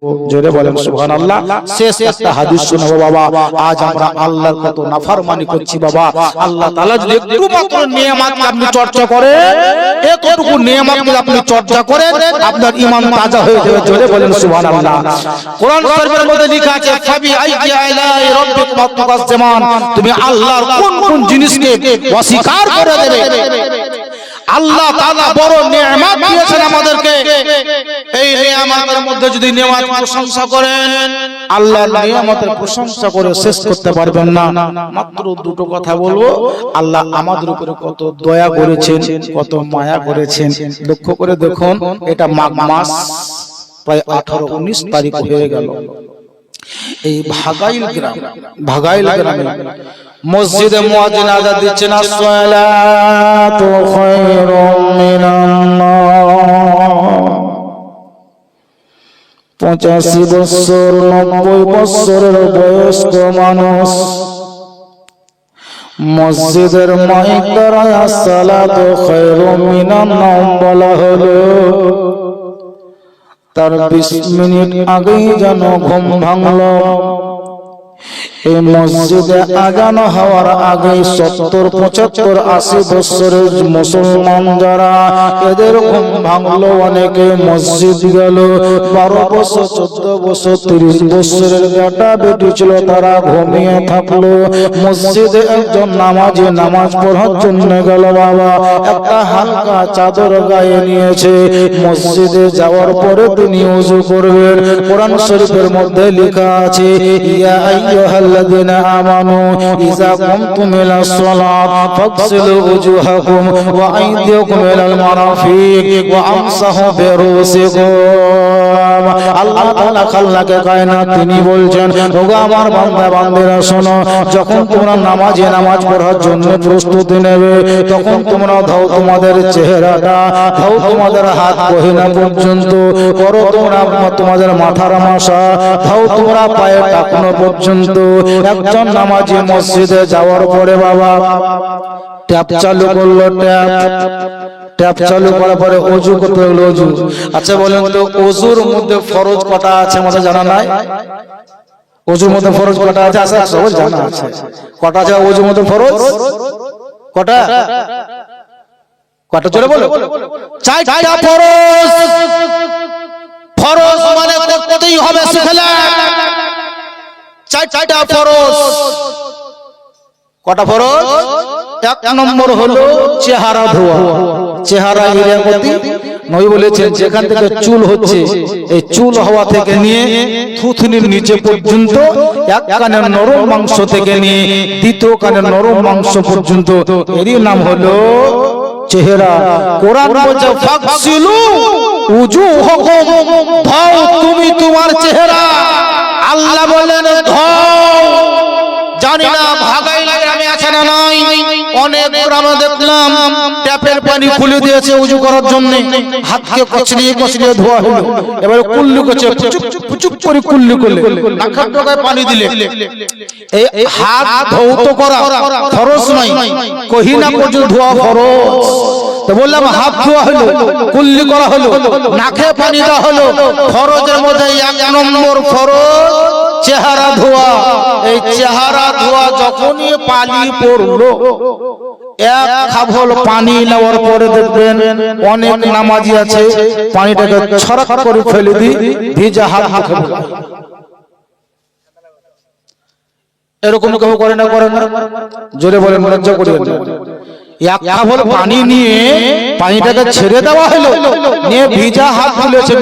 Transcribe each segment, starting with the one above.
জোরে বলেন সুবহানাল্লাহ। শেষ একটা হাদিস শোনাবো বাবা। আজ আমরা আল্লাহর কত নাফরমানি করছি বাবা। আল্লাহ তাআলা যদি একটু মাত্র নিয়ামতকে আপনি চর্চা করেন, এতটুকু নিয়ামতকে আপনি চর্চা করেন, আপনার ঈমান তাজা হয়ে যাবে। জোরে বলেন সুবহানাল্লাহ। কোরআন শরীফের মধ্যে লেখা আছে ফাবি আইয়ি আলাই রাব্বিকুম তুকাজ্জিমান, তুমি আল্লাহর কোন কোন জিনিসকে অস্বীকার করে দেবে। আল্লাহ তাআলা বড় নিয়ামত দিয়েছেন আমাদেরকে। এই নিয়ামতের মধ্যে যদি নিয়ামত প্রশংসা করেন, আল্লাহর নিয়ামতের প্রশংসা করে শেষ করতে পারবেন না। মাত্র দুটো কথা বলবো। আল্লাহ আমাদের উপরে কত দয়া করেছেন, কত মায়া করেছেন। লক্ষ্য করে দেখুন, এটা মাঘ মাস প্রায় 18-19 তারিখ হয়ে গেল। এই ভাগাইল গ্রামে মসজিদে মুয়াজ্জিন আযান দিচ্ছেন, আসসালাতু খায়রুম মিনান নাওম। 85 বছর 90 বছরের বয়স্ক মানুষ মসজিদের মাইক দ্বারা আসসালাতু খায়রুম মিনান নাওম বলা হলো। তার 20 মিনিট আগেই যেন ঘুম ভাঙলো। এই মসজিদে আজান হওয়ার আগে 70, 75, 80 বছরের মুসলমান যারা, এদের ঘুম ভাঙলো। অনেকে মসজিদ গেল। 12 বছর, 14 বছর, 30 বছরের বেটা বেটি ছিল, তারা ঘুমিয়ে থাকলো। মসজিদে একজন নামাজি নামাজ পড়ার জন্য গেল বাবা। একটা হালকা চাদর গায়ে নিয়েছে। মসজিদে যাওয়ার পরে তিনি ওযু করবেন। কোরআন শরীফের মধ্যে লেখা আছে, ইয়া আইয়ুহাল্লাযীনা আমানু ইযা কুমতুম ইলাস সালাত ফাগসিলু ওজুহাকুম ওয়া আইদিয়াকুম ইলাল মারাফিক ওয়া আমসাহু বিরুসিকুম। আল্লাহ তাআলা খালনাকে কায়নাত তিনি বলছেন, ওগো আমার বান্দা বান্দিরা শোনো, যখন তোমরা নামাজে নামাজ পড়ার জন্য প্রস্তুতি নেবে, তখন তোমরা ধাও তোমাদের চেহারাটা, ধাও তোমাদের হাত গহিনা পর্যন্ত, করো তোমরা তোমাদের মাথার মাসা, ধাও তোমরা পায়ে টাকনো পর্যন্ত। একজন নামাজি মসজিদে যাওয়ার পরে বাবা ট্যাপ চালু করলো। ট্যাপ চালু করার পরে ওযু করতে হলো। ওযু, আচ্ছা বলেন তো, ওযুর মধ্যে ফরজ কটা আছে আমাদের জানা নাই? ওযুর মধ্যে ফরজ কটা আছে? আছে, সবাই জানা আছে। কটা আছে ওযুর মধ্যে ফরজ? কটা? কটা জোরে বলো। 4টা ফরজ। ফরজ মানে করতেই হবে, শিখলে 4টা ফরজ। কটা ফরজ? 1 নম্বর হলো চেহারা ধোয়া। চেহারা ইরামতি নবী বলেছেন, যেখান থেকে চুল হচ্ছে, এই চুল হওয়া থেকে নিয়ে থুথনির নিচে পর্যন্ত, এক কানের নরম মাংস থেকে নিয়ে দ্বিতীয় কানের নরম মাংস পর্যন্ত, এরই নাম হলো চেহারা। কোরআন বলছে ফাগসিলু উজুহাকুম, ধোও তুমি তোমার চেহারা। আল্লাহ বলেন ধোও। জানি না ভাগাইল গ্রামে আছে না নাই, অনেক গ্রামে দেখলাম ট্যাপের পানি খুলে দিয়েছে ওযু করার জন্য। হাতকে কচলিয়ে কচলিয়ে ধোয়া হলো। এবারে কুল্লি করছে, পুচুপ করে কুল্লি করলে নাকের ডগায় পানি দিলে। এই হাত ধৌত করা ফরজ নাই, কহিনা পর্যন্ত ধোয়া ফরজ। তো বললাম হাত ধোয়া হলো, কুল্লি করা হলো, নাকে পানি দেওয়া হলো। ফরজের মধ্যে 1 নম্বর ফরজ চেহারা ধোয়া। এই চেহারা ধোয়া যখনই পানি পড়লো, এক খাবল পানি নেওয়ার পরে দেখবেন অনেক নামাজি আছে পানিটাকে ছড়াক করে ফেলে দি, ভিজা হাত মুখে ঢোকায়। এরকম কেউ করে না? করে না? জোরে বলেন, লজ্জা করিয়েন না। এক খাবল পানি নিয়ে পানিটাকে ছেড়ে দেওয়া হলো, নিয়ে ভিজা হাত তুলেছে।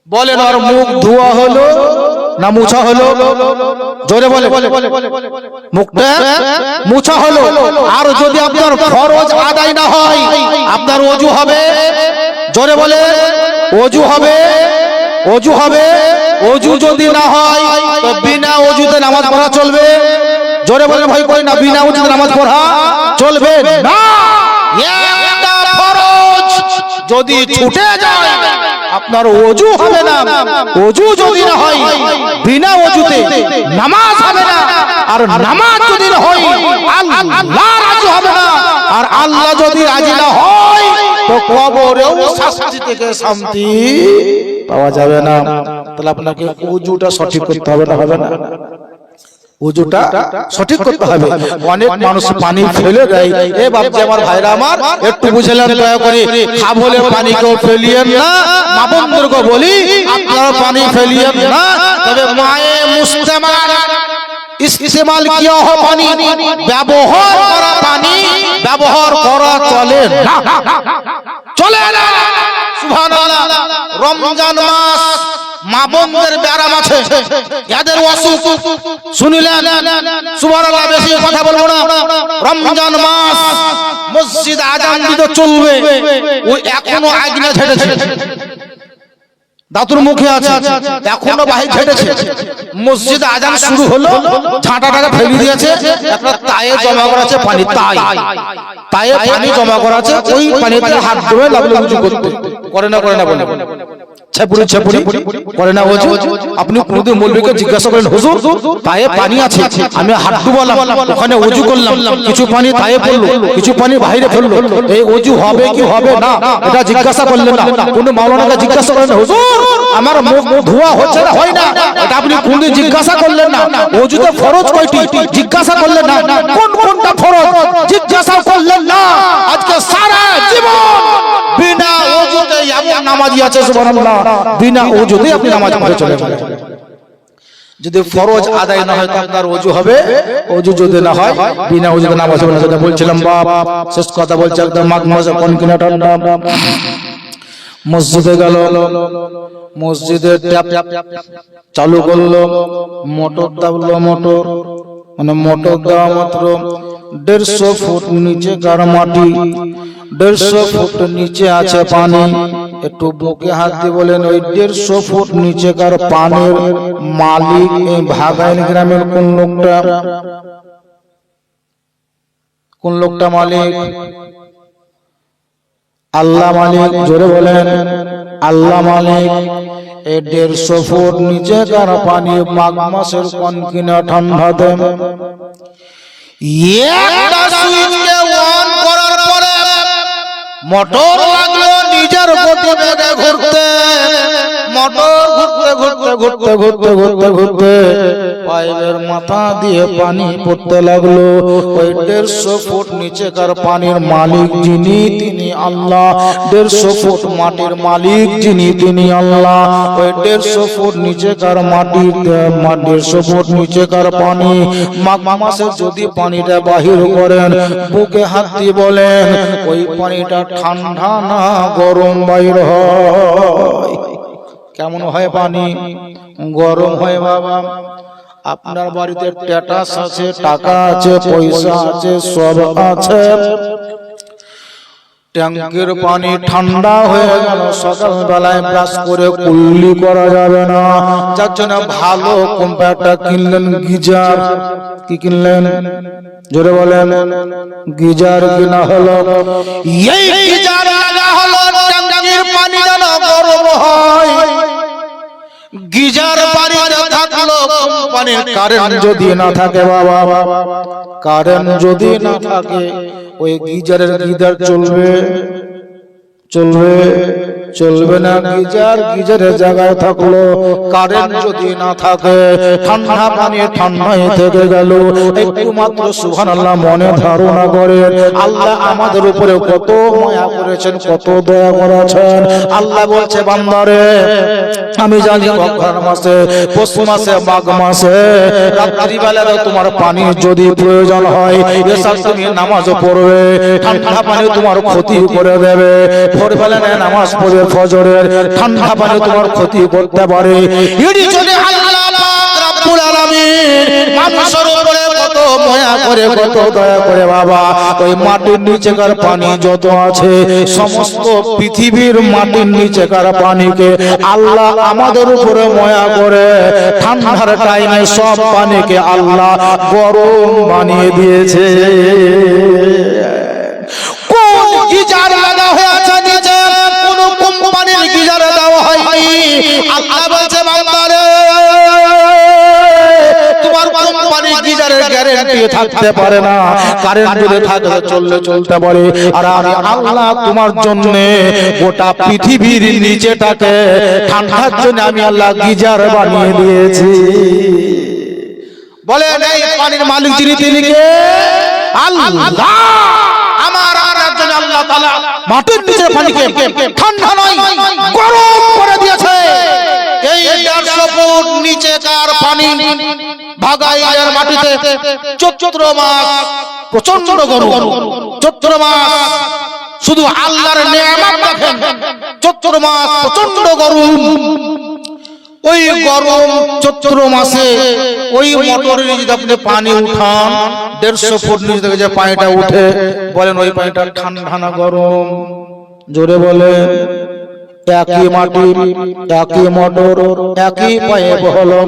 বলেন, আর মুখ ধোয়া হলো না মুছা হলো? জোরে বলে, মুখটা মুছা হলো। আর যদি আপনার ফরজ আদায় না হয়, আপনার ওযু হবে। জোরে বলে, ওযু হবে, ওযু হবে। ওযু যদি না হয় তো বিনা ওযুতে নামাজ পড়া চলবে? জোরে বলে, ভয় করি না, বিনা ওযুতে নামাজ পড়া চলবে না। একটা ফরজ যদি ছুটে যায়, আপনার ওযু হবে না। ওযু যদি না হয়, বিনা ওযুতে নামাজ হবে না। আর নামাজ যদি না হয়, আল্লাহ রাজি হবে না। আর আল্লাহ যদি রাজি না হয়, তো কবরেও শাস্তি থেকে শান্তি পাওয়া যাবে না। তাহলে আপনাকে ওযুটা সঠিক করতে হবে না, হবে না? ওযুটা সঠিক করতে হবে। অনেক মানুষ পানি ফেলে দেয়। এ বাপজি আমার ভাইরা আমার, একটু বুঝলেন দয়া করে, খাবলে পানি কেউ ফেলিয়েন না। মা বোনদেরকে বলি আপনারা পানি ফেলিয়েন না, তবে মায়ে মুস্তেমাল ইস্তেমাল কিয়া হয় পানি, ব্যবহার করা পানি ব্যবহার করা চলে না, চলে না। সুবহানাল্লাহ। রমজান মাস মা বোনদের ব্যারাম আছে, এদের অসুখ শুনিলেন, সুবহানাল্লাহ। বেশি কথা বলবো না। রমজান মাস মসজিদ আজান দিতে চলবে, ওই এখনো আগুনে ঝেড়েছে, দাতুর মুখে আছে, এখনো বাহির ঝেড়েছে। মসজিদ আজান শুরু হলো, ঝাঁটাটাকে ফেলে দিয়েছে, একটা তায়ে জমা করা আছে পানি, তায়ে পানি জমা করা আছে, ওই পানিতে হাত ধুয়ে লাগলো উযু করতে। করে না, করে না, করে না, ছেপুরি ছেপুরি করে না ওযু। আপনি কোনদিন মৌলভীকে জিজ্ঞাসা করেন, হুজুর তায়ে পানি আছে, আমি হাত ধুবালাম, ওখানে ওযু করলাম, কিছু পানি তায়ে পড়লো, কিছু পানি বাইরে ফেললো, এই ওযু হবে কি হবে না এটা জিজ্ঞাসা করলেন না। কোন মাওলানাকে জিজ্ঞাসা করেন, হুজুর আমার মুখ ধোয়া হচ্ছে না, হয় না, এটা আপনি কোনদিন জিজ্ঞাসা করলেন না। ওযুতে ফরজ কয়টি জিজ্ঞাসা করলেন না, কোন কোনটা ফরজ জিজ্ঞাসা করলেন না। আজকে সারা জীবন বিনা ওযুতে এমন নামাজি আছে, সুবহানাল্লাহ, বিনা ওযুতে আপনি নামাজ পড়ে চলে যাবেন। যদি ফরজ আদায় না হয় তো আপনার ওযু হবে, ওযু যদি না হয় বিনা ওযুতে নামাজ হবে না। যেটা বলছিলাম বাপ, শেষ কথা বলছি, একদম মাগমাজা কোন কিনা ঠান্ডা। মসজিদে গেল, মসজিদে ট্যাপ চালু করলো, মোটর দাবলো, মোটর মানে মোটর দেওয়া মাত্র 150 ফুট নিচে কার মাটি, 150 ফুট নিচে আছে পানি। একটু বুকে হাত দিয়ে বলেন, ওই 150 ফুট নিচে কার পানির মালিক এই ভাগাইন গ্রামের কোন লোকটা? কোন লোকটা মালিক? আল্লাহ মালিক। জোরে বলেন, আল্লাহ মালিক। এই 150 ফুট নিচে কার পানি মাঘ মাসের কনকিনা ঠান্ডা দেন। একটা সুইচকে অন করার পরে মোটর লাগলো নিজের গতিবেগে ঘুরতে, মোটর ঘুরতে ঘুরতে ঘুরতে ঘুরতে ঘুরতে ঘুরতে পাইপের মাথা দিয়ে পানি পড়তে লাগলো। ওই 150 ফুট নিচেকার পানির মালিক যিনি, তিনি আল্লাহ। 150 ফুট মাটির মালিক যিনি, তিনি আল্লাহ। ওই 150 ফুট নিচেকার মাটির 150 ফুট নিচেকার পানি মাঘ মাসে যদি পানিটা বাহির করেন, বুকে হাত দিয়ে বলেন, ওই পানিটা ঠান্ডা না গরম বাইর হয়? কেমন হয় পানি? গরম হয় বাবা। আপনার বাড়িতে স্ট্যাটাস আছে, টাকা আছে, পয়সা আছে, সব আছে, ট্যাঙ্কের পানি ঠান্ডা হয়ে গেল, সকাল বেলায় ব্রাশ করে কুল্লি করা যাবে না। যার জন্য ভালো কম্পিউটার কিনলেন, গিজার। কি কিনলেন? জোরে বলেন। গিজার কিনা হলো। এই গিজার লাগা হলো ট্যাঙ্কের পানি যেন গরম হয়। গিজার পানিতে থাকলো কোম্পানির কারেন্ট যদি না থাকে বাবা, কারেন্ট যদি না থাকে ওই গিজারের গিজার চলবে? চলবে? চলবে না। গিজার গিজারের জায়গায় থাকলো, কারেন্ট যদি না থাকে ঠান্ডা পানি ঠান্ডায় থেকে গেল। একটু মাত্র সুবহানাল্লাহ মনে ধারণা করেন, আল্লাহ আমাদের উপরে কত মায়া করেছেন, কত দয়া করেছেন। আল্লাহ বলছে, বান্দারে আমি জানি রমজান মাসে, পৌষ মাসে, মাঘ মাসে রাত্রিবেলা তোমার পানি যদি প্রয়োজন হয়, এসব তুমি নামাজ পড়বে, ঠান্ডা পানি তোমার ক্ষতি করে দেবে। ভোরবেলা নামাজ পড়বে ফজরের, ঠান্ডা পানি তোমার ক্ষতি করতে পারে। এরই জন্য আল্লাহ পাক রব্বুল আলামিন মানুষের উপরে কত মায়া করে, কত দয়া করে বাবা। ওই মাটির নিচেকার পানি যত আছে, সমস্ত পৃথিবীর মাটির নিচেকার পানিকে আল্লাহ আমাদের উপরে মায়া করে ঠান্ডার টাইমে সব পানিকে আল্লাহ গরম বানিয়ে দিয়েছে। কোন গিজার লাগা হয়ে আছে নিচে? কোন কোম্পানির গিজার দেওয়া হয়নি। আল্লাহ বলছে, বান্দারে তোমার কোম্পানির গিজারের গ্যারান্টি থাকতে পারে না, কারেন্ট যদি থাকে চলতে পারে। আর আমি আল্লাহ তোমার জন্য গোটা পৃথিবীর নিচেটাকে ঠান্ডার জন্য আমি আল্লাহ গিজার বানিয়ে দিয়েছি। বলেন এই পানির মালিক যিনি তিনি কে? আল্লাহ। আমার একজন আল্লাহ তাআলা মাটির নিচের পানিকে ঠান্ডা নয় গরম করে দিয়েছে। এই 150 ফুট নিচেকার পানি ভাগাইয়ের মাটিতে চৈত্র মাস প্রচন্ড গরম, চৈত্র মাস শুধু আল্লাহর নেয়ামত দেখেন, চৈত্র মাস প্রচন্ড গরম। ওই গরম চৈত্র মাসে ওই মোটরের যদি আপনি পানি উঠান 150 ফুট নিচ থেকে যে পানিটা উঠে, বলেন ওই পানিটা ঠান্ডা না গরম? জোরে বলেন। একই মাটি, একই মোটর, একই পাইপ হলো,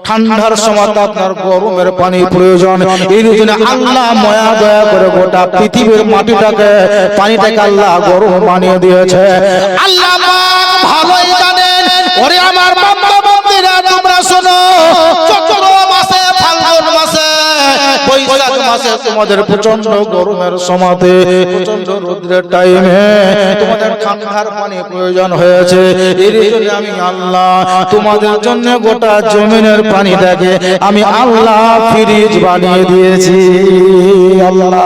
ঠান্ডার সময় আপনার গরমের পানি প্রয়োজন। এই জন্য আল্লাহ মায়া দয়া করে গোটা পৃথিবীর মাটিটাকে পানিটাকে আল্লাহ গরম বানিয়ে দিয়েছে। আল্লাহ ভালোই জানেন। ওরে আমার বান্দা বান্দীরা তোমরা শোনো, চৈত্র মাসে, ফাল্গুন মাসে, বৈশাখ মাসে তোমাদের প্রচন্ড গরমের সময়তে, প্রচন্ড রোদ্রের টাইমে তোমাদের ঠান্ডার পানি প্রয়োজন হয়েছে। এর জন্য আমি আল্লাহ তোমাদের জন্য গোটা জমিনের পানিটাকে আমি আল্লাহ ফ্রিজ বানিয়ে দিয়েছি। আল্লাহ